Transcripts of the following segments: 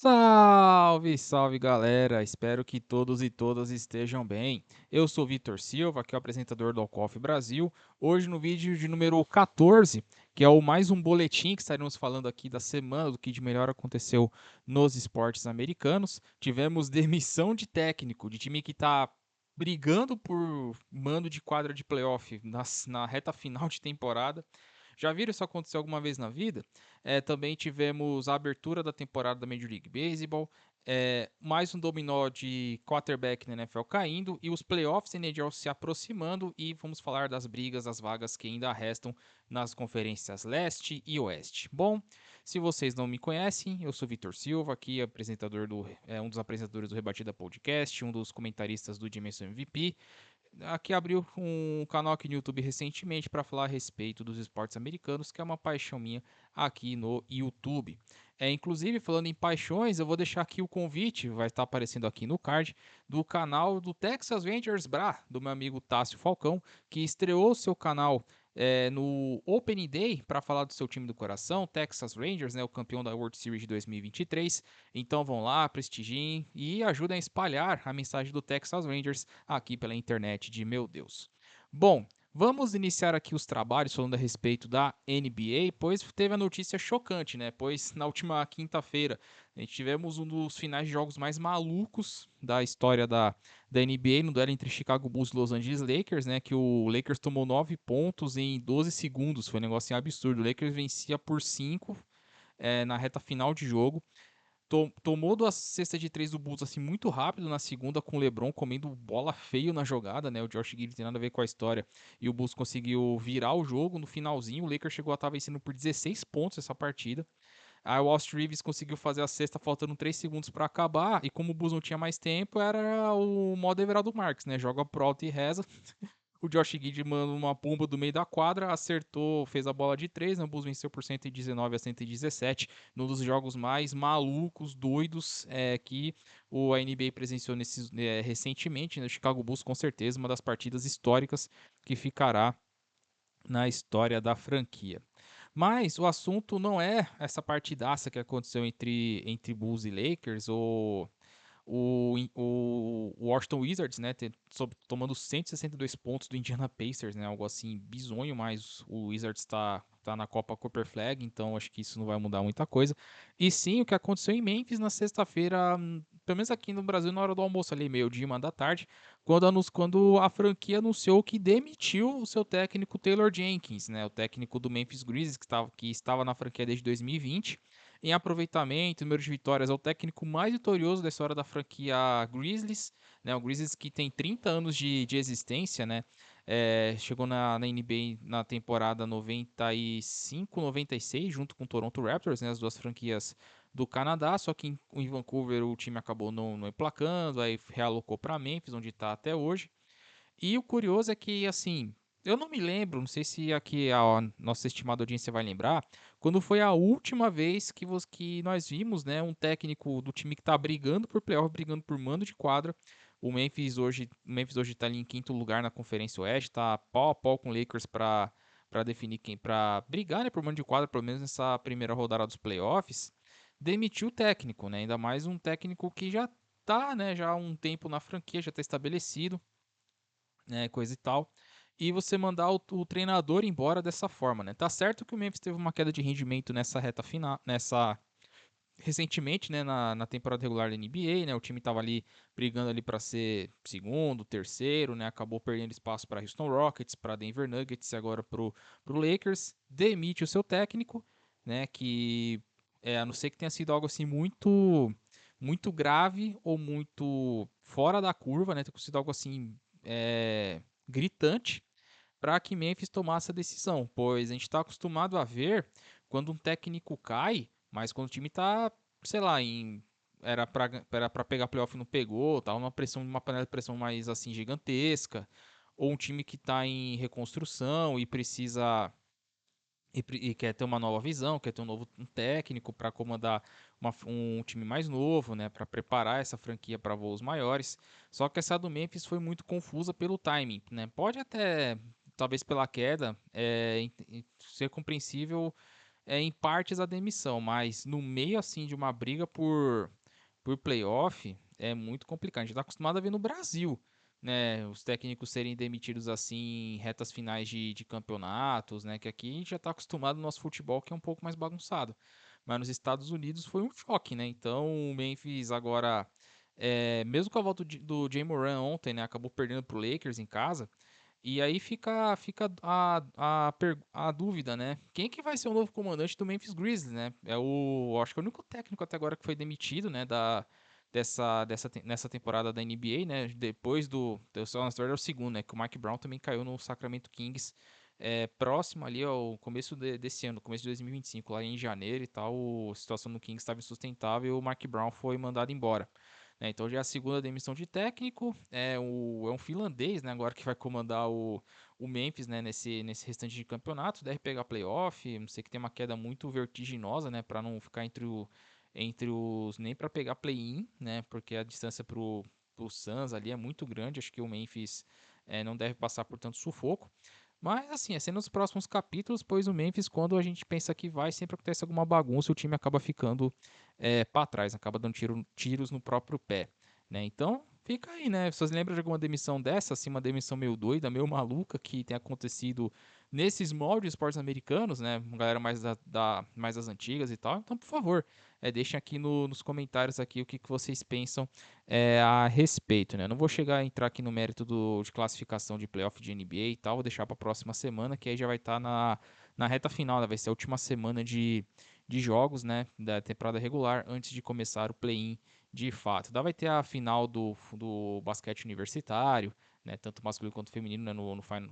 Salve, salve galera! Espero que todos e todas estejam bem. Eu sou Vitor Silva, aqui é o apresentador do Alcoff Brasil. Hoje no vídeo de número 14, que é o mais um boletim que estaremos falando aqui da semana, do que de melhor aconteceu nos esportes americanos. Tivemos demissão de técnico, de time que está brigando por mando de quadra de playoff na reta final de temporada. Já viram isso acontecer alguma vez na vida? Também tivemos a abertura da temporada da Major League Baseball, mais um dominó de quarterback na NFL caindo e os playoffs da NHL se aproximando e vamos falar das brigas, das vagas que ainda restam nas conferências leste e oeste. Bom, se vocês não me conhecem, eu sou Vitor Silva, aqui um dos apresentadores do Rebatida Podcast, um dos comentaristas do Dimension MVP. Aqui abriu um canal aqui no YouTube recentemente para falar a respeito dos esportes americanos, que é uma paixão minha aqui no YouTube. Inclusive, falando em paixões, eu vou deixar aqui o convite, vai estar aparecendo aqui no card, do canal do Texas Rangers Bra, do meu amigo Tássio Falcão, que estreou seu canal no Opening Day para falar do seu time do coração, Texas Rangers, né, o campeão da World Series de 2023. Então vão lá, prestigiem e ajudem a espalhar a mensagem do Texas Rangers aqui pela internet de meu Deus. Bom, vamos iniciar aqui os trabalhos falando a respeito da NBA, pois teve a notícia chocante, né? Pois na última quinta-feira a gente tivemos um dos finais de jogos mais malucos da história da NBA, no duelo entre Chicago Bulls e Los Angeles Lakers, né? Que o Lakers tomou 9 pontos em 12 segundos, foi um negócio absurdo. O Lakers vencia por 5 na reta final de jogo. Tomou duas cestas de três do Bulls assim muito rápido na segunda, com o LeBron comendo bola feio na jogada, né? O Josh Giddey tem nada a ver com a história. E o Bulls conseguiu virar o jogo no finalzinho. O Lakers chegou a estar vencendo por 16 pontos essa partida. Aí o Austin Reeves conseguiu fazer a sexta faltando 3 segundos para acabar. E como o Bulls não tinha mais tempo, era o modo Everaldo Marques, né? Joga pro alto e reza. O Josh Giddey mandou uma pomba do meio da quadra, acertou, fez a bola de 3, né? O Bulls venceu por 119 a 117, num dos jogos mais malucos, doidos que a NBA presenciou recentemente, né? O Chicago Bulls, com certeza, uma das partidas históricas que ficará na história da franquia. Mas o assunto não é essa partidaça que aconteceu entre Bulls e Lakers, ou o Washington Wizards, né, tomando 162 pontos do Indiana Pacers, né, algo assim bizonho, mas o Wizards tá na Copa Copper Flag, então acho que isso não vai mudar muita coisa. E sim, o que aconteceu em Memphis na sexta-feira, pelo menos aqui no Brasil, na hora do almoço ali, meio-dia, 1 da tarde, quando a franquia anunciou que demitiu o seu técnico Taylor Jenkins, né, o técnico do Memphis Grizzlies, que estava na franquia desde 2020. Em aproveitamento, número de vitórias, é o técnico mais vitorioso da história da franquia Grizzlies, né? O Grizzlies que tem 30 anos de existência, né? Chegou na NBA na temporada 95-96, junto com o Toronto Raptors, né? As duas franquias do Canadá, só que em Vancouver o time acabou não emplacando, aí realocou para Memphis, onde está até hoje. E o curioso é que, assim, eu não me lembro, não sei se aqui a nossa estimada audiência vai lembrar, quando foi a última vez que nós vimos, né, um técnico do time que tá brigando por playoff, brigando por mando de quadra. O Memphis hoje tá ali em quinto lugar na Conferência Oeste, tá pau a pau com o Lakers para definir para brigar, né, por mando de quadra, pelo menos nessa primeira rodada dos playoffs. Demitiu o técnico, né? Ainda mais um técnico que já tá, né, já há um tempo na franquia, já tá estabelecido, né, coisa e tal, e você mandar o treinador embora dessa forma, né? Tá certo que o Memphis teve uma queda de rendimento nessa reta final, recentemente, né, na temporada regular da NBA, né? O time tava ali brigando ali para ser segundo, terceiro, né? Acabou perdendo espaço para Houston Rockets, para Denver Nuggets e agora pro Lakers. Demite o seu técnico, né, que a não ser que tenha sido algo assim muito grave ou muito fora da curva, né? Tem sido algo assim gritante para que Memphis tomasse a decisão, pois a gente está acostumado a ver quando um técnico cai, mas quando o time está, sei lá, era para pegar playoff e não pegou, tá uma panela de pressão mais assim gigantesca, ou um time que está em reconstrução e precisa e quer ter uma nova visão, quer ter um técnico para comandar um time mais novo, né, para preparar essa franquia para voos maiores. Só que essa do Memphis foi muito confusa pelo timing, né? Pode até, talvez pela queda, ser compreensível em partes a demissão, mas no meio assim de uma briga por playoff é muito complicado. A gente está acostumado a ver no Brasil, né, os técnicos serem demitidos assim em retas finais de campeonatos, né, que aqui a gente já está acostumado no nosso futebol que é um pouco mais bagunçado. Mas nos Estados Unidos foi um choque, né? Então o Memphis agora, mesmo com a volta do Jay Moran ontem, né, acabou perdendo para o Lakers em casa. E aí fica a dúvida, né? Quem que vai ser o novo comandante do Memphis Grizzlies, né? Acho que é o único técnico até agora que foi demitido, né? Nessa temporada da NBA, né? Depois do San Antonio é o segundo, né? Que o Mike Brown também caiu no Sacramento Kings, próximo ali ao começo desse ano, começo de 2025, lá em janeiro e tal. A situação no Kings estava insustentável e o Mike Brown foi mandado embora, né? Então já é a segunda demissão de técnico, é um finlandês, né, agora que vai comandar o Memphis, né, nesse restante de campeonato, deve pegar playoff, não sei que tem uma queda muito vertiginosa, né, para não ficar entre os nem para pegar play-in, né, porque a distância pro Suns ali é muito grande, acho que o Memphis não deve passar por tanto sufoco. Mas assim, é sendo nos próximos capítulos, pois o Memphis, quando a gente pensa que vai, sempre acontece alguma bagunça, o time acaba ficando para trás, acaba dando tiros no próprio pé, né? Então, fica aí, né? Vocês lembram de alguma demissão dessa, assim, uma demissão meio doida, meio maluca, que tem acontecido nesses moldes de esportes americanos, né? Uma galera mais das antigas e tal. Então, por favor, deixem aqui nos comentários aqui o que vocês pensam a respeito, né? Não vou chegar a entrar aqui no mérito de classificação de playoff de NBA e tal, vou deixar para a próxima semana, que aí já vai estar na reta final, né? Vai ser a última semana de jogos, né, da temporada regular antes de começar o play-in de fato. Vai ter a final do basquete universitário, né, tanto masculino quanto feminino, né,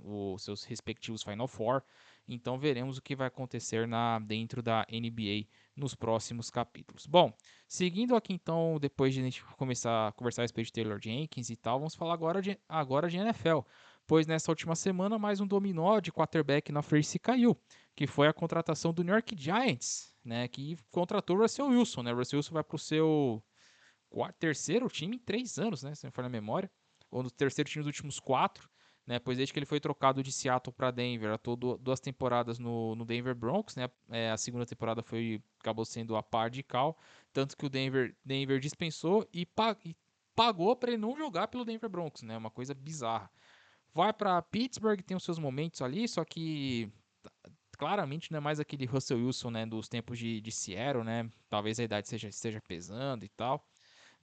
os seus respectivos Final Four. Então veremos o que vai acontecer dentro da NBA nos próximos capítulos. Bom, seguindo aqui então, depois de a gente começar a conversar a respeito de Taylor Jenkins e tal, vamos falar agora de NFL. Pois nessa última semana, mais um dominó de quarterback na free se caiu, que foi a contratação do New York Giants, né, que contratou o Russell Wilson, né? O Russell Wilson vai para o seu terceiro time em 3 anos, né? Se não me falha a memória. Ou no terceiro time dos últimos 4, né? Pois desde que ele foi trocado de Seattle para Denver, atuou 2 temporadas no Denver Broncos, né? A segunda temporada acabou sendo a par de cal, tanto que o Denver dispensou e pagou para ele não jogar pelo Denver Broncos, né? Uma coisa bizarra. Vai para Pittsburgh, tem os seus momentos ali, só que claramente não é mais aquele Russell Wilson, né, dos tempos de Seattle, né? Talvez a idade esteja pesando e tal,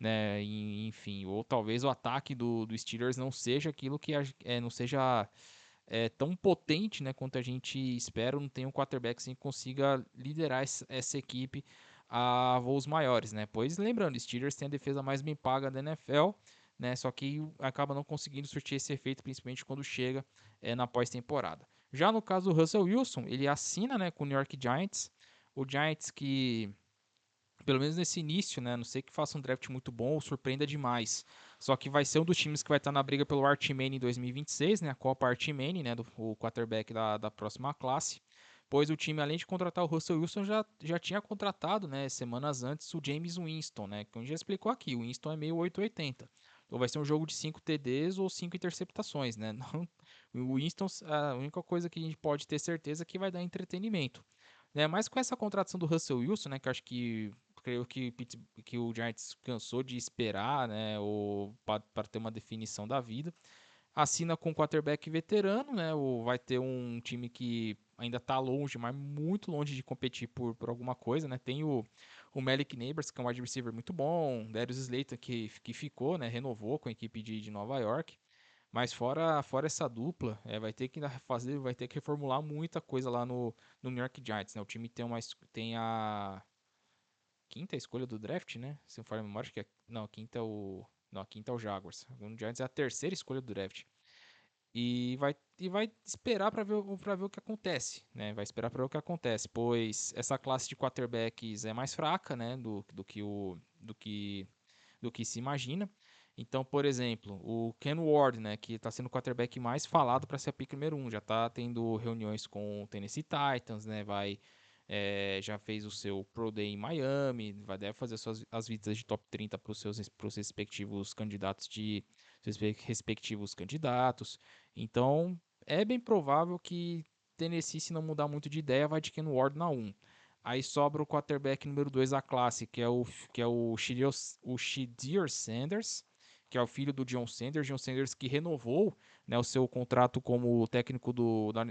né? Enfim, ou talvez o ataque do Steelers não seja aquilo que não seja tão potente, né, quanto a gente espera. Não tem um quarterback assim, que consiga liderar essa equipe a voos maiores, né? Pois lembrando, Steelers tem a defesa mais bem paga da NFL, né? Só que acaba não conseguindo surtir esse efeito, principalmente quando chega na pós-temporada. Já no caso do Russell Wilson, ele assina, né, com o New York Giants. O Giants que, pelo menos nesse início, né, não sei que faça um draft muito bom ou surpreenda demais. Só que vai ser um dos times que vai estar na briga pelo Archimane em 2026, né, a Copa Archimane, né, o quarterback da próxima classe. Pois o time, além de contratar o Russell Wilson, já tinha contratado, né, semanas antes, o James Winston, né, que a gente já explicou aqui. O Winston é meio 880. Ou vai ser um jogo de 5 TDs ou 5 interceptações, né? Não, o Winston, a única coisa que a gente pode ter certeza é que vai dar entretenimento. Né? Mas com essa contratação do Russell Wilson, né, que eu acho que creio que o Giants cansou de esperar, né, ou para ter uma definição da vida, assina com um quarterback veterano, né, ou vai ter um time que ainda está longe, mas muito longe de competir por alguma coisa, né? Tem o Malik Neighbors, que é um wide receiver muito bom, Darius Slayton que ficou, né, renovou com a equipe de Nova York. Mas fora essa dupla, vai ter que reformular muita coisa lá no New York Giants, né? O time tem a quinta escolha do draft, né? Se não for a memória, acho que não, a quinta é o Jaguars. O Giants é a terceira escolha do draft. E vai esperar para ver o que acontece, né? Vai esperar para ver o que acontece, pois essa classe de quarterbacks é mais fraca, né, do que se imagina. Então, por exemplo, o Ken Ward, né, que está sendo o quarterback mais falado para ser a pick número 1, já está tendo reuniões com o Tennessee Titans, né, já fez o seu Pro Day em Miami, deve fazer as visitas de top 30 para os respectivos candidatos Então, é bem provável que Tennessee, se não mudar muito de ideia, vai de Ken Ward na 1. Aí sobra o quarterback número 2 da classe, que é o Shedeur Sanders, que é o filho do John Sanders. John Sanders que renovou, né, o seu contrato como técnico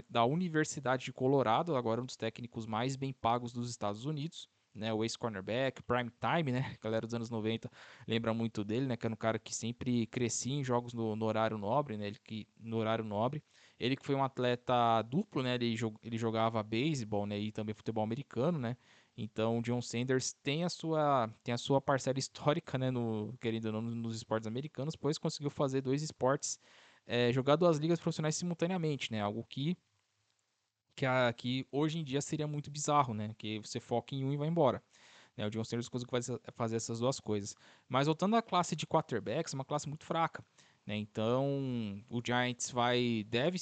da Universidade de Colorado, agora um dos técnicos mais bem pagos dos Estados Unidos. Né, o ex-cornerback, prime time, né? A galera dos anos 90 lembra muito dele, né? Que era um cara que sempre crescia em jogos no horário nobre, né? No horário nobre. Ele que foi um atleta duplo, né? Ele jogava beisebol, né? E também futebol americano, né? Então, o John Sanders tem a sua parcela histórica, né? Querendo ou não, nos esportes americanos, pois conseguiu fazer dois esportes, jogar duas ligas profissionais simultaneamente, né? Algo que hoje em dia seria muito bizarro, né? Que você foca em um e vai embora. Né? O John Sanders conseguiu fazer essas duas coisas. Mas voltando à classe de quarterbacks, é uma classe muito fraca. Né? Então, o Giants deve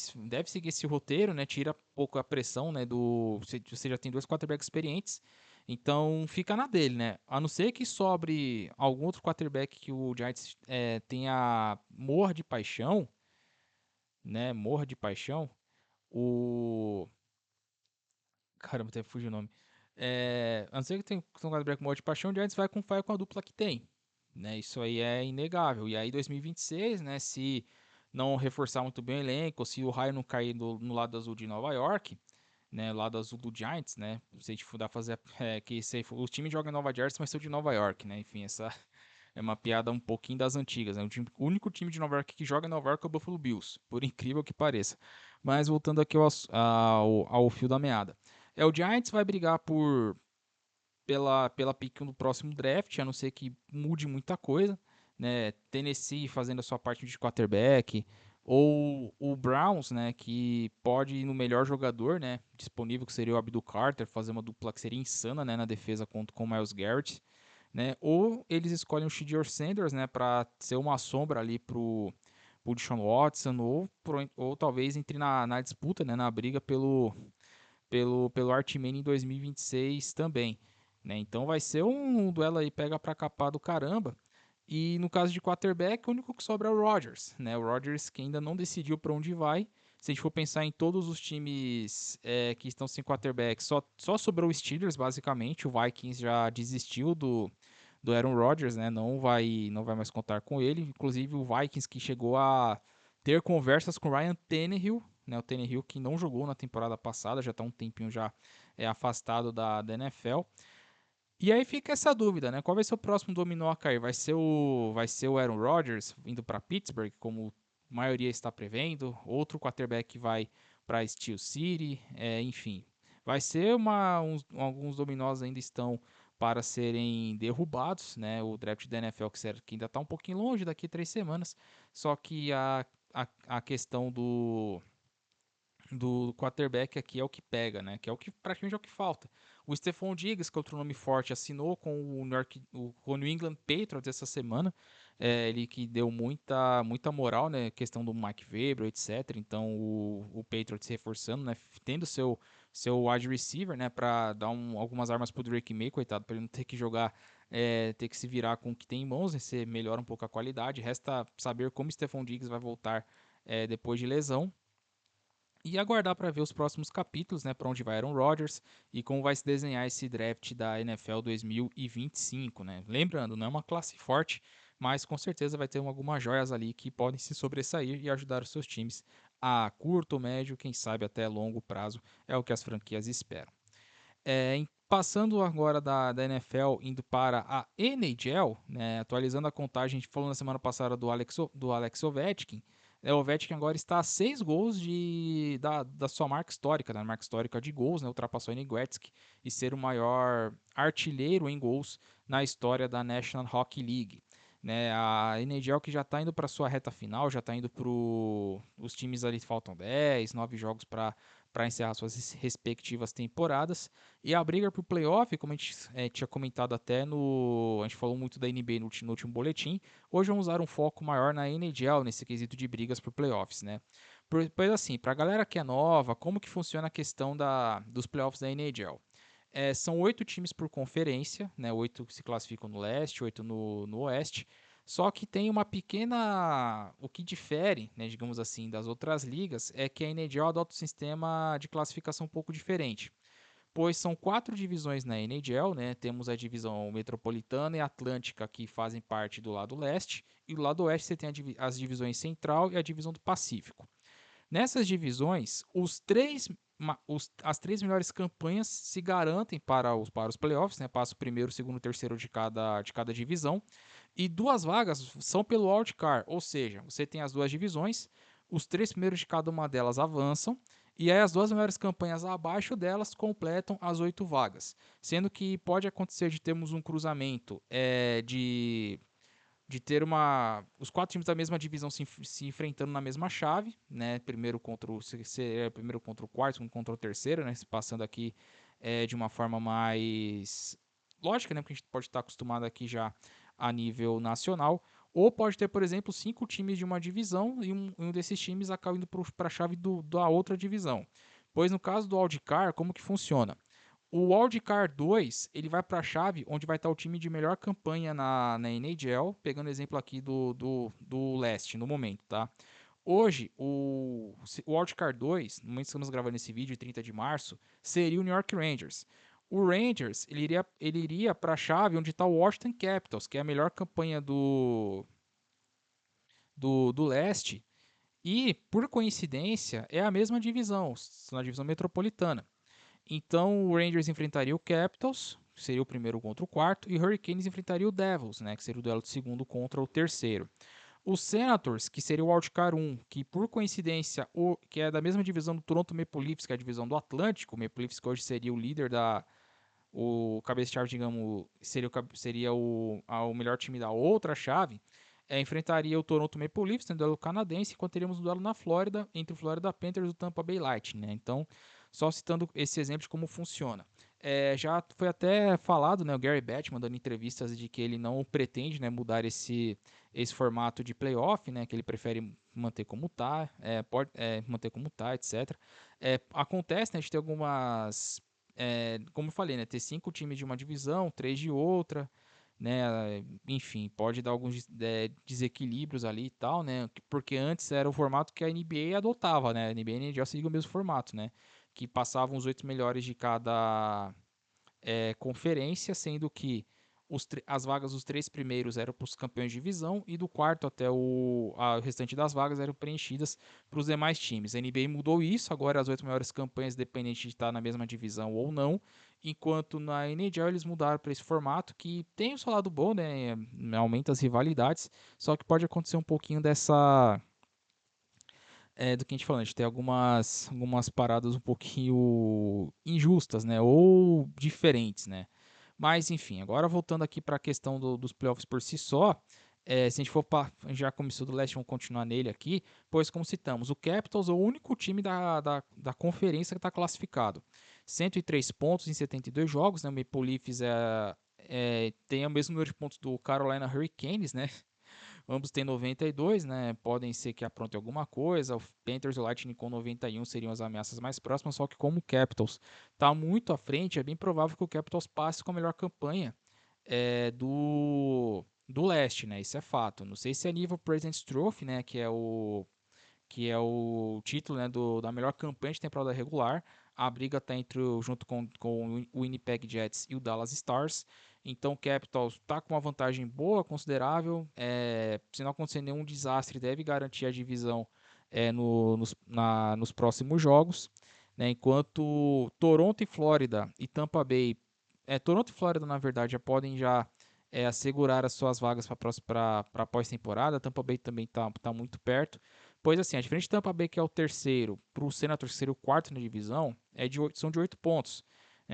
seguir esse roteiro, né? Tira um pouco a pressão, né? Você já tem dois quarterbacks experientes, então fica na dele, né? A não ser que sobre algum outro quarterback que o Giants tenha morra de paixão, né? Morra de paixão. O Caramba, até fugiu o nome. A não ser que tenha um quarterback morto de paixão, o Giants vai com a dupla que tem. Né? Isso aí é inegável. E aí, 2026, né? Se não reforçar muito bem o elenco, se o raio não cair no lado azul de Nova York, né? Lado azul do Giants, né? Se a gente for fazer o time joga em Nova Jersey, mas são de Nova York, né? Enfim, essa é uma piada um pouquinho das antigas. Né? O único time de Nova York que joga em Nova York é o Buffalo Bills, por incrível que pareça. Mas voltando aqui ao fio da meada. O Giants vai brigar pela pick no próximo draft, a não ser que mude muita coisa. Né? Tennessee fazendo a sua parte de quarterback, ou o Browns, né, que pode ir no melhor jogador, né, disponível, que seria o Abdul Carter, fazer uma dupla que seria insana, né, na defesa com o Myles Garrett. Né? Ou eles escolhem o Shedeur Sanders, né, para ser uma sombra ali pro Deshaun Watson, ou talvez entre na disputa, né, na briga pelo Artman em 2026 também. Né? Então vai ser um duelo aí pega pra capar do caramba. E no caso de quarterback, o único que sobra é o Rodgers. Né? O Rodgers que ainda não decidiu para onde vai. Se a gente for pensar em todos os times que estão sem quarterback, só sobrou o Steelers, basicamente. O Vikings já desistiu do Aaron Rodgers, né? Não vai mais contar com ele. Inclusive o Vikings que chegou a ter conversas com o Ryan Tannehill, né? O Tannehill que não jogou na temporada passada, já está um tempinho já afastado da NFL. E aí fica essa dúvida, né? Qual vai ser o próximo dominó a cair? Vai ser o Aaron Rodgers indo para Pittsburgh, como a maioria está prevendo? Outro quarterback que vai para Steel City? Enfim, vai ser alguns dominós ainda estão para serem derrubados, né? O draft da NFL que ainda está um pouquinho longe, daqui a 3 semanas. Só que a questão do quarterback aqui é o que pega, né? Que é o que praticamente é o que falta. O Stephon Diggs, que é outro nome forte, assinou com o New England Patriots essa semana. Ele que deu muita moral, né? Questão do Mike Vrabel, etc. Então o Patriots reforçando, né? Tendo seu wide receiver, né? Para dar algumas armas pro Drake May, coitado, para ele não ter que jogar, ter que se virar com o que tem em mãos, né? Você melhora um pouco a qualidade. Resta saber como o Stephon Diggs vai voltar depois de lesão. E aguardar para ver os próximos capítulos, né, para onde vai Aaron Rodgers e como vai se desenhar esse draft da NFL 2025, né? Lembrando, não é uma classe forte, mas com certeza vai ter algumas joias ali que podem se sobressair e ajudar os seus times a curto, médio, quem sabe até longo prazo, é o que as franquias esperam. Passando agora da NFL, indo para a NHL, né, atualizando a contagem, a gente falou na semana passada do Alex Ovechkin. O Ovechkin agora está a 6 gols da sua marca histórica, né, marca histórica de gols, né, ultrapassou o Gretzky e ser o maior artilheiro em gols na história da National Hockey League. Né, a NHL que já está indo para sua reta final, já está indo para os times ali, faltam 10, 9 jogos para encerrar suas respectivas temporadas. E a briga por playoff, como a gente tinha comentado até a gente falou muito da NBA no último boletim, hoje vamos dar um foco maior na NHL, nesse quesito de brigas por playoffs, né? Pois assim, para a galera que é nova, como que funciona a questão dos playoffs da NHL? São 8 times por conferência, né? 8 se classificam no leste, 8 no oeste. Só que tem uma pequena. O que difere, né, digamos assim, das outras ligas é que a NHL adota um sistema de classificação um pouco diferente. pois são 4 divisões na NHL, né? Temos a divisão metropolitana e atlântica que fazem parte do lado leste, e do lado oeste você tem as divisões central e a divisão do Pacífico. Nessas divisões, as 3 melhores campanhas se garantem para os playoffs, né? Passa o primeiro, segundo e terceiro de cada divisão. E 2 vagas são pelo wildcard, ou seja, você tem as 2 divisões, os 3 primeiros de cada uma delas avançam, e aí as 2 melhores campanhas abaixo delas completam as 8 vagas. Sendo que pode acontecer de termos um cruzamento de ter os 4 times da mesma divisão se enfrentando na mesma chave, né? Primeiro contra o quarto, segundo contra o terceiro, né? Se passando aqui de uma forma mais lógica, né? Porque a gente pode estar acostumado aqui já a nível nacional. Ou pode ter, por exemplo, 5 times de uma divisão e um desses times acaba indo para a chave da outra divisão. Pois no caso do wildcard, como que funciona? O Wildcard 2, ele vai para a chave onde vai estar o time de melhor campanha na NHL, pegando exemplo aqui do leste no momento, tá? Hoje, o Wildcard 2, no momento que estamos gravando esse vídeo, 30 de março, seria o New York Rangers. O Rangers, ele iria para a chave onde está o Washington Capitals, que é a melhor campanha do leste, e, por coincidência, é a mesma divisão, na divisão metropolitana. Então o Rangers enfrentaria o Capitals, que seria o primeiro contra o quarto, e o Hurricanes enfrentaria o Devils, né, que seria o duelo de segundo contra o terceiro. Os Senators, que seria o wildcard 1, que por coincidência, que é da mesma divisão do Toronto Maple Leafs, que é a divisão do Atlântico, o Maple Leafs que hoje seria o líder o cabeça-chave, digamos, seria o melhor time da outra chave, enfrentaria o Toronto Maple Leafs no duelo canadense, enquanto teríamos um duelo na Flórida, entre o Florida Panthers e o Tampa Bay Lightning, né? Então, só citando esse exemplo de como funciona. Já foi até falado, né, o Gary Bettman dando entrevistas de que ele não pretende, né, mudar esse formato de playoff, né, que ele prefere manter como tá, pode manter como tá, etc. Acontece, né, de ter algumas como eu falei, né, ter 5 times de uma divisão, 3 de outra, né, enfim, pode dar alguns desequilíbrios ali e tal, né, porque antes era o formato que a NBA adotava, né, a NBA e a NHL seguiam o mesmo formato, né, que passavam os 8 melhores de cada conferência, sendo que as vagas dos 3 primeiros eram para os campeões de divisão e do quarto até o restante das vagas eram preenchidas para os demais times. A NBA mudou isso, agora as 8 maiores campanhas, independente de estar na mesma divisão ou não, enquanto na NHL eles mudaram para esse formato que tem o seu lado bom, né? Aumenta as rivalidades, só que pode acontecer um pouquinho do que a gente falou, a gente tem algumas paradas um pouquinho injustas, né? Ou diferentes, né? Mas enfim, agora voltando aqui para a questão dos playoffs por si só, se a gente for já começou do leste, vamos continuar nele aqui, pois como citamos, o Capitals é o único time da conferência que está classificado. 103 pontos em 72 jogos, né? O Maple Leafs tem o mesmo número de pontos do Carolina Hurricanes, né? Ambos têm 92, né? Podem ser que apronte alguma coisa. O Panthers e o Lightning com 91 seriam as ameaças mais próximas, só que como o Capitals está muito à frente, é bem provável que o Capitals passe com a melhor campanha do leste, né? Isso é fato. Não sei se é nível President's Trophy, né? Que é o título, né, da melhor campanha de temporada regular. A briga está junto com o Winnipeg Jets e o Dallas Stars. Então o Capitals está com uma vantagem boa, considerável. Se não acontecer nenhum desastre, deve garantir a divisão nos próximos jogos. Né, enquanto Toronto e Flórida e Tampa Bay. Toronto e Flórida, na verdade, já podem assegurar as suas vagas para a pós-temporada. Tampa Bay também está muito perto. Pois assim, a diferença de Tampa Bay, que é o terceiro, para o Senators, que seria o quarto na divisão, são de 8 pontos.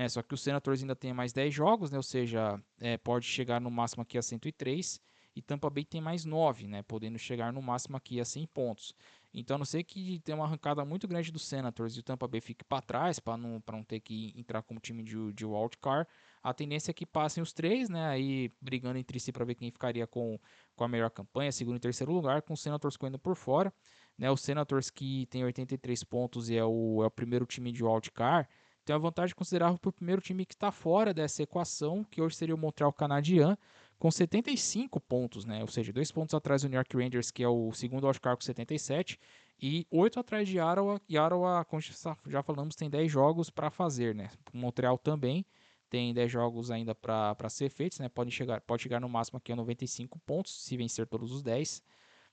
Só que o Senators ainda tem mais 10 jogos, né? Ou seja, pode chegar no máximo aqui a 103. E Tampa Bay tem mais 9, né? Podendo chegar no máximo aqui a 100 pontos. Então, a não ser que tenha uma arrancada muito grande do Senators e o Tampa Bay fique para trás, para não ter que entrar como time de wildcard, a tendência é que passem os três, né? Aí brigando entre si para ver quem ficaria com a melhor campanha, segundo e terceiro lugar, com o Senators correndo por fora. Né, o Senators, que tem 83 pontos e é o primeiro time de wildcard, tem uma vantagem considerável para o primeiro time que está fora dessa equação, que hoje seria o Montreal Canadiens, com 75 pontos, né? Ou seja, 2 pontos atrás do New York Rangers, que é o segundo wildcard com 77, E 8 atrás de Ottawa, e Ottawa, como já falamos, tem 10 jogos para fazer, né? O Montreal também tem 10 jogos ainda para ser feitos, né? Pode chegar no máximo aqui a 95 pontos, se vencer todos os 10,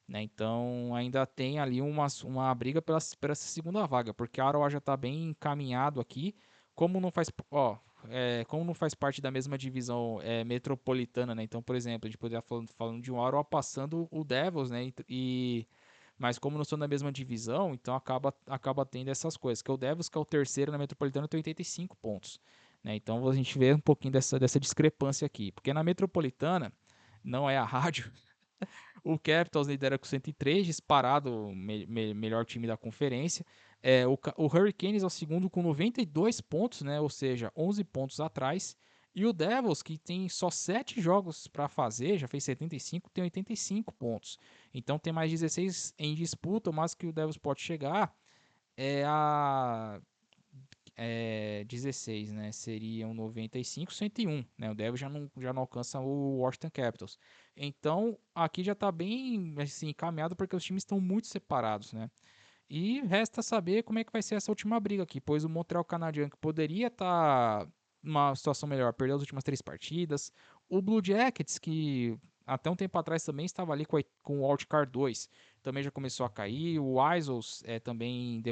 né? Então ainda tem ali uma briga pela essa segunda vaga, porque a Ottawa já está bem encaminhado aqui, como não faz, ó, como não faz parte da mesma divisão metropolitana, né? Então, por exemplo, a gente poderia falando de um Ottawa passando o Devils, né? Mas como não são da mesma divisão, então acaba tendo essas coisas. Que o Devils, que é o terceiro na Metropolitana, tem 85 pontos. Né? Então a gente vê um pouquinho dessa discrepância aqui. Porque na Metropolitana, não é a rádio, o Capitals lidera com 103, disparado melhor time da conferência. O Hurricanes é o segundo com 92 pontos, né? Ou seja, 11 pontos atrás. E o Devils, que tem só 7 jogos para fazer, já fez 75, tem 85 pontos. Então tem mais 16 em disputa. O máximo que o Devils pode chegar é a 16, né? Seriam 95, 101, né? O Devils já não alcança o Washington Capitals. Então, aqui já está bem assim, encaminhado porque os times estão muito separados, né? E resta saber como é que vai ser essa última briga aqui, pois o Montreal Canadiens, que poderia estar numa situação melhor, perdeu as últimas 3 partidas. O Blue Jackets, que até um tempo atrás também estava ali com o Wildcard 2, também já começou a cair. O Isles também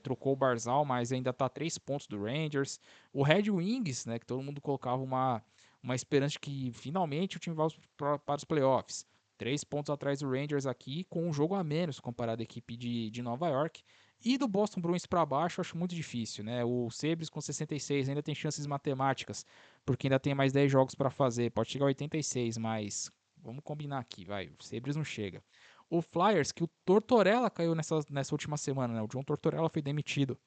trocou o Barzal, mas ainda está a 3 pontos do Rangers. O Red Wings, né, que todo mundo colocava uma esperança de que finalmente o time vai para os playoffs. 3 pontos atrás do Rangers aqui, com um jogo a menos comparado à equipe de Nova York. E do Boston Bruins para baixo, eu acho muito difícil, né? O Sabres com 66 ainda tem chances matemáticas, porque ainda tem mais 10 jogos para fazer. Pode chegar a 86, mas vamos combinar aqui, vai. O Sabres não chega. O Flyers, que o Tortorella caiu nessa última semana, né? O John Tortorella foi demitido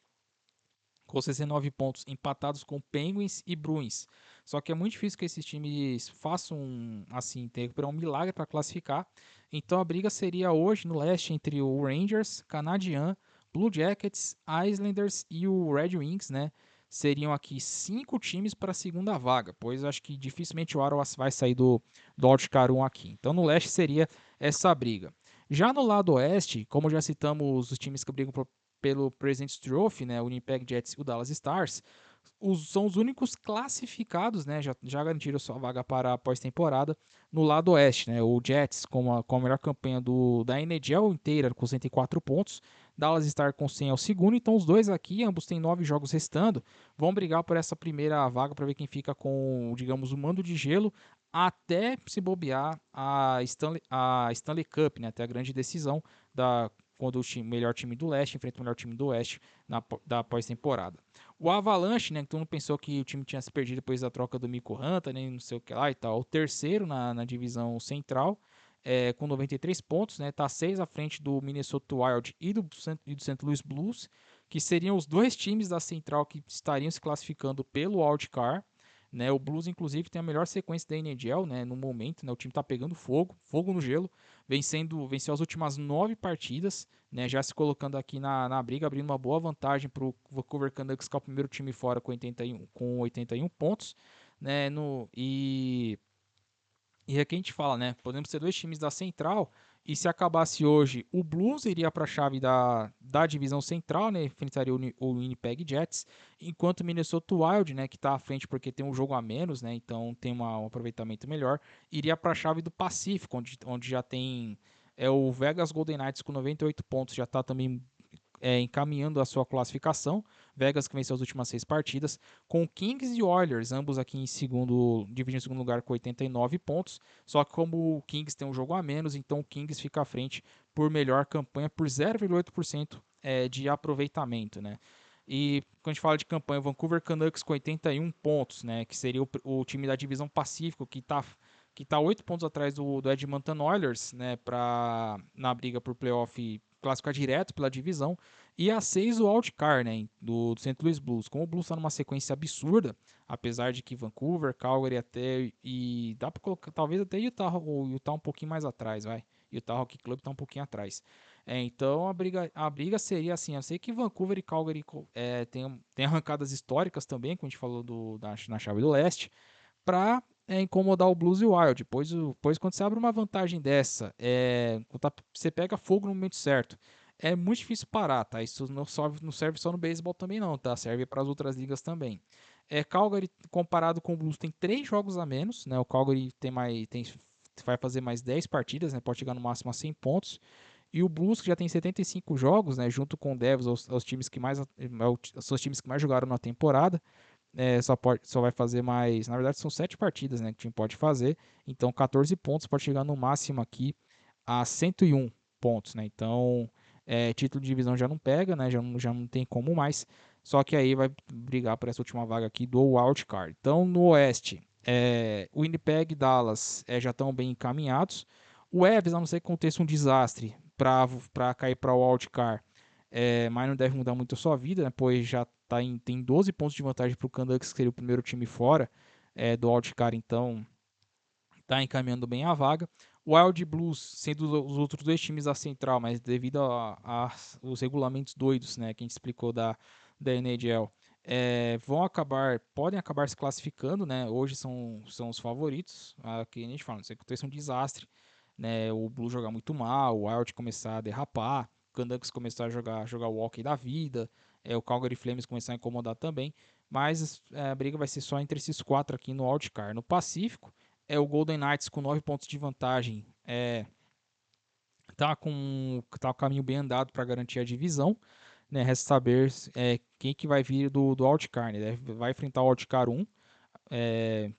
com 69 pontos, empatados com Penguins e Bruins. Só que é muito difícil que esses times façam assim, ter um milagre para classificar. Então a briga seria hoje no leste entre o Rangers, Canadian, Blue Jackets, Islanders e o Red Wings, né? Seriam aqui 5 times para a segunda vaga, pois acho que dificilmente o Ottawa vai sair do Wildcard 1 aqui. Então no leste seria essa briga. Já no lado oeste, como já citamos os times que brigam pelo President's Trophy, né, o Winnipeg Jets e o Dallas Stars, são os únicos classificados, né, já garantiram sua vaga para a pós-temporada no lado oeste, né, o Jets com a melhor campanha da NHL inteira, com 104 pontos, Dallas Stars com 100 é o segundo, então os dois aqui, ambos têm 9 jogos restando, vão brigar por essa primeira vaga para ver quem fica com, digamos, o mando de gelo, até se bobear a Stanley Cup, né, até a grande decisão quando o melhor time do leste enfrenta o melhor time do oeste da pós-temporada. O Avalanche, né, que todo mundo pensou que o time tinha se perdido depois da troca do Mikko Hunter, né, não sei o que lá e tal, o terceiro na divisão central, com 93 pontos, né, tá 6 à frente do Minnesota Wild e do St. Louis Blues, que seriam os dois times da central que estariam se classificando pelo wildcard. Né, o Blues, inclusive, tem a melhor sequência da NHL, né, no momento, né, o time está pegando fogo no gelo, venceu as últimas 9 partidas, né, já se colocando aqui na briga, abrindo uma boa vantagem para o Vancouver Canucks, que é o primeiro time fora com 81 pontos. Né, e aqui a gente fala, né? Podemos ter dois times da Central. E se acabasse hoje, o Blues iria para a chave da divisão central, né? Enfrentaria o Winnipeg Jets. Enquanto o Minnesota Wild, né? Que está à frente porque tem um jogo a menos, né? Então tem um aproveitamento melhor. Iria para a chave do Pacífico, onde já tem o Vegas Golden Knights com 98 pontos. Já está também encaminhando a sua classificação. Vegas que venceu as últimas 6 partidas, com Kings e Oilers, ambos aqui dividindo em segundo lugar com 89 pontos. Só que como o Kings tem um jogo a menos, então o Kings fica à frente por melhor campanha por 0,8% de aproveitamento, né? E quando a gente fala de campanha, o Vancouver Canucks com 81 pontos, né? Que seria o time da divisão Pacífico, que tá 8 pontos atrás do Edmonton Oilers, né? Na briga por playoff classificar direto pela divisão. E a 6 o wildcard, né, do St. Louis Blues. Como o Blues está numa sequência absurda, apesar de que Vancouver, Calgary e dá para colocar talvez até o Utah um pouquinho mais atrás, vai. Utah Hockey Club está um pouquinho atrás. Então a briga seria assim, eu sei que Vancouver e Calgary tem arrancadas históricas também, como a gente falou na chave do leste, para incomodar o Blues e o Wild. Pois quando você abre uma vantagem dessa, você pega fogo no momento certo. é muito difícil parar, tá? Isso não serve só no beisebol também não, tá? Serve para as outras ligas também. Calgary, comparado com o Blues, tem 3 jogos a menos, né? O Calgary vai fazer mais 10 partidas, né? Pode chegar no máximo a 100 pontos. E o Blues, que já tem 75 jogos, né? Junto com o Devils, os times que mais, são os times que mais jogaram na temporada, só vai fazer mais. Na verdade, são 7 partidas, né? Que o time pode fazer. Então, 14 pontos pode chegar no máximo aqui a 101 pontos, né? Então, título de divisão já não pega, né? Já não tem como mais. Só que aí vai brigar por essa última vaga aqui do Wild Card. Então, no Oeste, o Winnipeg e Dallas já estão bem encaminhados. O Evans, a não ser que aconteça um desastre para cair para o Wild Card, mas não deve mudar muito a sua vida, né? Pois já tem 12 pontos de vantagem para o Canucks, que seria o primeiro time fora do Wild Card, então está encaminhando bem a vaga. O Wild Blues, sendo os outros dois times da central, mas devido os regulamentos doidos, né, que a gente explicou da NHL, podem acabar se classificando, né? Hoje são os favoritos. Aqui a gente fala, não sei que aconteça um desastre, né? O Blues jogar muito mal, o Wild começar a derrapar, o Canucks começar a jogar o hockey da vida, o Calgary Flames começar a incomodar também. Mas a briga vai ser só entre esses 4 aqui no Wildcard. No Pacífico, o Golden Knights com 9 pontos de vantagem. Tá com o caminho bem andado para garantir a divisão. Né? Resta saber quem que vai vir do Wildcard. Né? Vai enfrentar o Wildcard 1.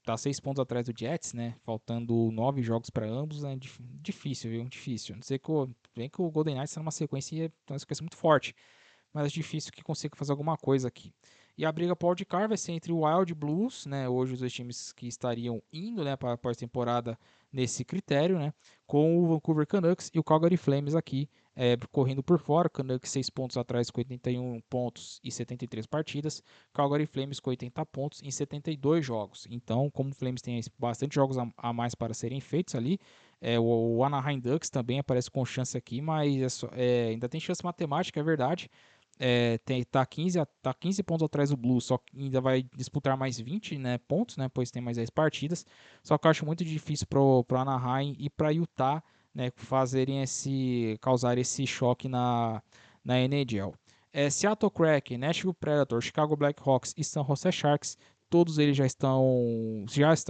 Tá 6 pontos atrás do Jets, né? Faltando 9 jogos para ambos. Né? Difícil, viu? Difícil. Não sei que o Golden Knights está numa sequência muito forte, mas é difícil que consiga fazer alguma coisa aqui. E a briga para o wildcard vai ser entre o Wild Blues, né, hoje os dois times que estariam indo, né, para a pós-temporada nesse critério, né, com o Vancouver Canucks e o Calgary Flames aqui, correndo por fora. Canucks 6 pontos atrás com 81 pontos e 73 partidas, Calgary Flames com 80 pontos em 72 jogos. Então, como o Flames tem bastante jogos a mais para serem feitos ali, o Anaheim Ducks também aparece com chance aqui, mas ainda tem chance matemática, é verdade. Tá 15 pontos atrás do Blues, só que ainda vai disputar mais 20, né, pontos, né, pois tem mais 10 partidas. Só que eu acho muito difícil pro Anaheim e para Utah, né, causar esse choque na NHL. Seattle Kraken, Nashville Predators, Chicago Blackhawks e San Jose Sharks, todos eles já estão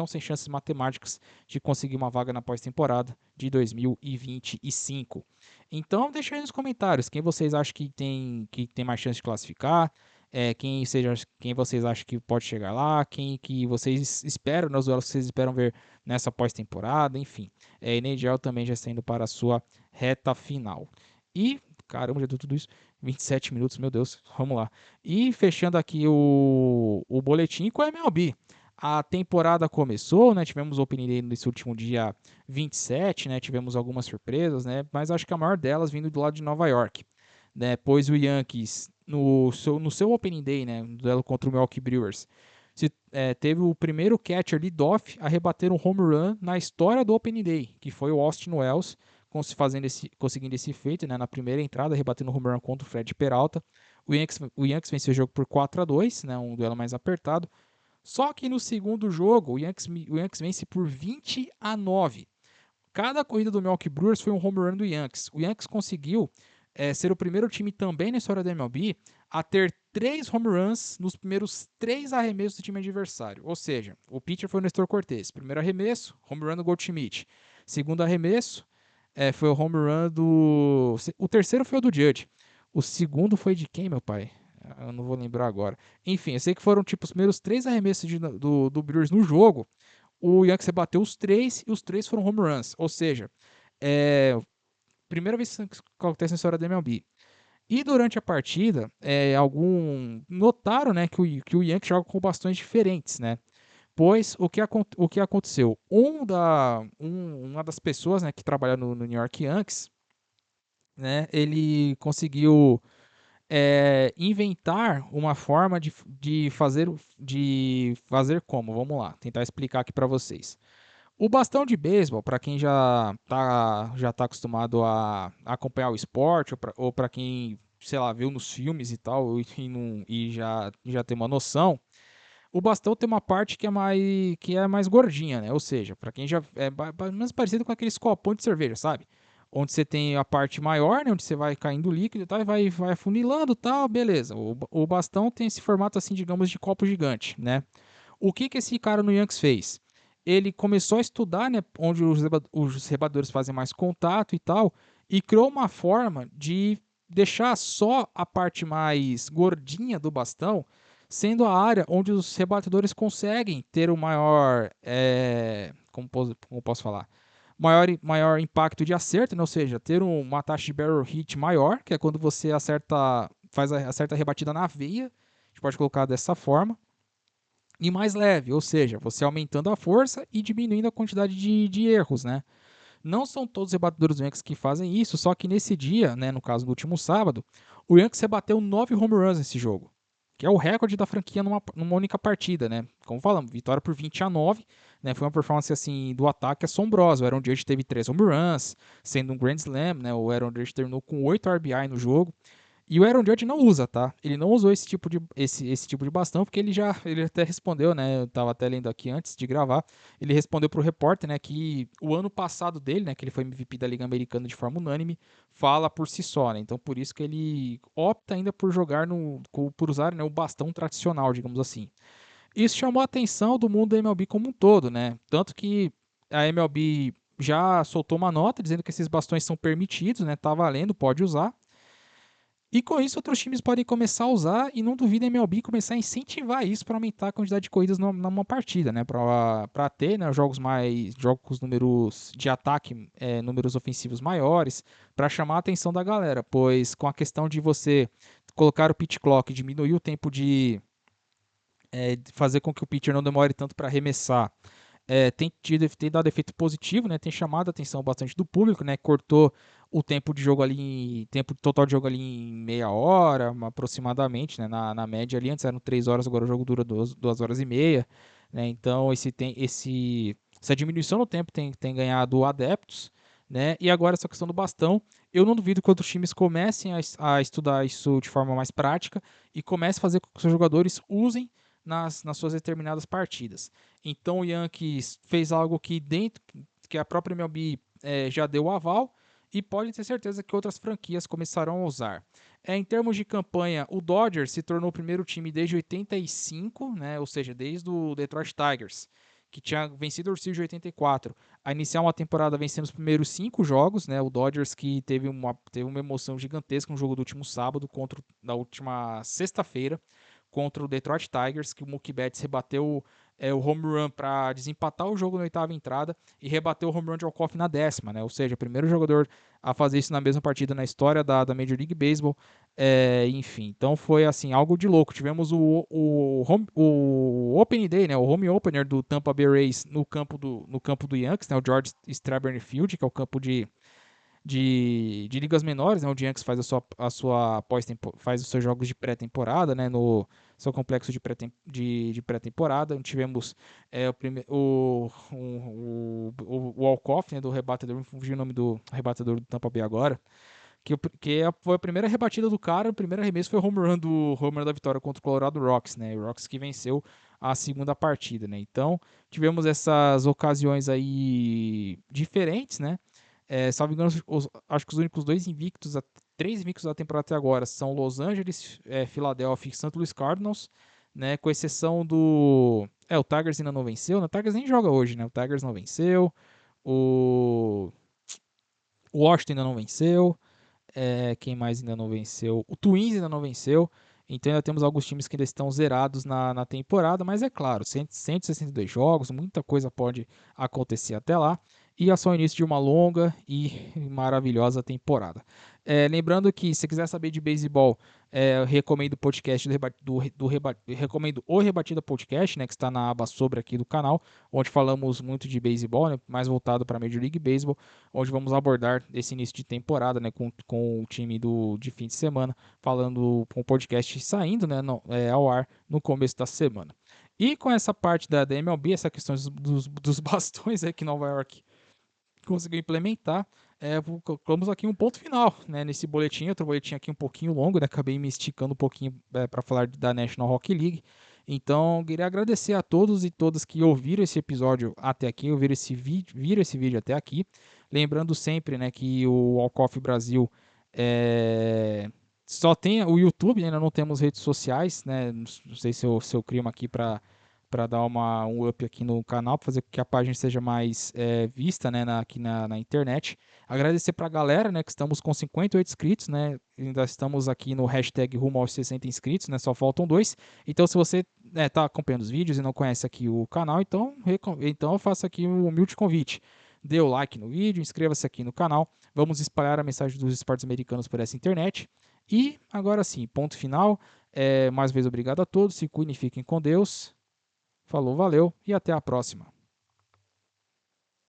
sem chances matemáticas de conseguir uma vaga na pós-temporada de 2025. Então, deixa aí nos comentários quem vocês acham que tem mais chance de classificar, quem vocês acham que pode chegar lá, quem que vocês esperam, nos duelos que vocês esperam ver nessa pós-temporada, enfim. NHL também já está indo para a sua reta final. E, caramba, já deu tudo isso. 27 minutos, meu Deus, vamos lá. E fechando aqui o boletim com a MLB. A temporada começou, né? Tivemos o Opening Day nesse último dia 27, né? Tivemos algumas surpresas, né? Mas acho que a maior delas vindo do lado de Nova York, né? Pois o Yankees, no seu Opening Day, né? No duelo contra o Milwaukee Brewers, teve o primeiro catcher leadoff a rebater um home run na história do Opening Day, que foi o Austin Wells, conseguindo esse feito, né? Na primeira entrada, rebatendo o home run contra o Fred Peralta. O Yankees venceu o jogo por 4-2, né? Um duelo mais apertado. Só que no segundo jogo, o Yankees vence por 20-9. Cada corrida do Milwaukee Brewers foi um home run do Yankees. O Yankees conseguiu ser o primeiro time também na história da MLB a ter 3 home runs nos primeiros 3 arremessos do time adversário. Ou seja, o pitcher foi o Nestor Cortes. Primeiro arremesso, home run do Goldschmidt. Segundo arremesso, foi o home run do... O terceiro foi o do Judge. O segundo foi de quem, meu pai? Eu não vou lembrar agora. Enfim, eu sei que foram tipo os primeiros 3 arremessos do Brewers no jogo. O Yankees bateu os 3 e os 3 foram home runs. Ou seja, primeira vez que acontece na história da MLB. E durante a partida, notaram, né, que o Yankees joga com bastões diferentes, né? Pois o que aconteceu? Uma das pessoas, né, que trabalha no New York Yankees, né, ele conseguiu inventar uma forma de fazer como? Vamos lá, tentar explicar aqui para vocês. O bastão de beisebol, para quem já tá acostumado a acompanhar o esporte, ou para quem, sei lá, viu nos filmes e tal, e já tem uma noção, o bastão tem uma parte que é mais gordinha, né? Ou seja, para quem já é mais parecido com aqueles copões de cerveja, sabe? onde você tem a parte maior, né, onde você vai caindo líquido e tal, e vai afunilando e tal, beleza. O bastão tem esse formato, assim, digamos, de copo gigante, né? O que que esse cara no Yankees fez? Ele começou a estudar, né, onde os rebadores fazem mais contato e tal, e criou uma forma de deixar só a parte mais gordinha do bastão sendo a área onde os rebatedores conseguem ter o maior, como posso falar, maior impacto de acerto, né? Ou seja, ter uma taxa de barrel hit maior, que é quando você acerta a rebatida na veia, a gente pode colocar dessa forma, e mais leve, ou seja, você aumentando a força e diminuindo a quantidade de erros, né? Não são todos os rebatedores do Yankees que fazem isso, só que nesse dia, né, no caso do último sábado, o Yankees rebateu 9 home runs nesse jogo, que é o recorde da franquia numa única partida, né? Como falamos, vitória por 20-9, né? Foi uma performance assim do ataque assombrosa. O Aaron Judge teve 3 home runs, sendo um Grand Slam, né? O Aaron Judge terminou com 8 RBI no jogo. E o Aaron Judge não usa, tá? Ele não usou esse tipo de bastão, porque ele até respondeu, né? Eu tava até lendo aqui antes de gravar. Ele respondeu pro repórter, né, que o ano passado dele, né, que ele foi MVP da Liga Americana de forma unânime, fala por si só, né? Então por isso que ele opta ainda por jogar por usar, né, o bastão tradicional, digamos assim. Isso chamou a atenção do mundo da MLB como um todo, né? Tanto que a MLB já soltou uma nota dizendo que esses bastões são permitidos, né? Tá valendo, pode usar. E com isso, outros times podem começar a usar e não duvido a MLB começar a incentivar isso para aumentar a quantidade de corridas numa partida, né? Para ter, né, jogos com números de ataque, números ofensivos maiores, para chamar a atenção da galera, pois com a questão de você colocar o pitch clock, diminuir o tempo de fazer com que o pitcher não demore tanto para arremessar, tem dado efeito positivo, né? Tem chamado a atenção bastante do público, né? Cortou o tempo de jogo ali, tempo total de jogo ali em meia hora, aproximadamente, né? Na média ali, antes eram 3 horas, agora o jogo dura 2 horas e meia, né? Então essa diminuição no tempo tem ganhado adeptos, né? E agora essa questão do bastão, eu não duvido que outros times comecem a estudar isso de forma mais prática e comecem a fazer com que os seus jogadores usem nas suas determinadas partidas. Então o Yankees fez algo que a própria MLB já deu o aval e pode ter certeza que outras franquias começarão a usar. Em termos de campanha, o Dodgers se tornou o primeiro time desde 85, né, ou seja, desde o Detroit Tigers, que tinha vencido o World Series de 84, a iniciar uma temporada vencendo os primeiros 5 jogos, né, o Dodgers que teve uma emoção gigantesca no jogo do último sábado, da última sexta-feira, contra o Detroit Tigers, que o Mookie Betts rebateu o home run para desempatar o jogo na oitava entrada e rebateu o home run de Walcott na décima, né? Ou seja, o primeiro jogador a fazer isso na mesma partida na história da Major League Baseball. Enfim, então foi assim, algo de louco. Tivemos o Opening Day, né? O home opener do Tampa Bay Rays no campo do Yankees, né? O George Strawberry Field, que é o campo de ligas menores, né? O Yankees faz os seus jogos de pré-temporada, né? No seu complexo de pré-temporada. Tivemos o walk-off, né? Do rebatedor, me fugiu o nome do rebatedor do Tampa Bay agora. Foi a primeira rebatida do cara, o primeiro arremesso foi o home run da vitória contra o Colorado Rocks, né? O Rocks que venceu a segunda partida, né? Então, tivemos essas ocasiões aí diferentes, né? Salvo engano, acho que os únicos três invictos da temporada até agora são Los Angeles, Philadelphia e St. Louis Cardinals, né? Com exceção o Tigers ainda não venceu, né? O Tigers nem joga hoje, né? O Tigers não venceu, o Washington ainda não venceu, quem mais ainda não venceu? O Twins ainda não venceu. Então ainda temos alguns times que ainda estão zerados na temporada, mas é claro, 162 jogos, muita coisa pode acontecer até lá. E é só o início de uma longa e maravilhosa temporada. Lembrando que se quiser saber de beisebol, eu recomendo o podcast recomendo o Rebatida Podcast, né, que está na aba sobre aqui do canal, onde falamos muito de beisebol, né, mais voltado para a Major League Baseball, onde vamos abordar esse início de temporada, né, com o time de fim de semana, falando com o podcast saindo, né, ao ar no começo da semana. E com essa parte da MLB, essa questão dos bastões que Nova York conseguiu implementar, colocamos aqui um ponto final, né, nesse boletim. Outro boletim aqui um pouquinho longo, né, acabei me esticando um pouquinho para falar da National Hockey League. Então, queria agradecer a todos e todas que ouviram esse episódio até aqui, viram esse vídeo até aqui. Lembrando sempre, né, que o Walkoff Brasil é, só tem o YouTube, né, ainda não temos redes sociais, né? Não sei se eu crio uma aqui para dar um up aqui no canal, para fazer com que a página seja mais vista, né, aqui na internet. Agradecer para a galera, né, que estamos com 58 inscritos, né? Ainda estamos aqui no hashtag rumo aos 60 inscritos, né? Só faltam dois. Então, se você está acompanhando os vídeos e não conhece aqui o canal, então eu faço aqui um humilde convite. Dê o like no vídeo, inscreva-se aqui no canal. Vamos espalhar a mensagem dos esportes americanos por essa internet. E agora sim, ponto final. Mais uma vez, obrigado a todos. Se cuidem e fiquem com Deus. Falou, valeu e até a próxima.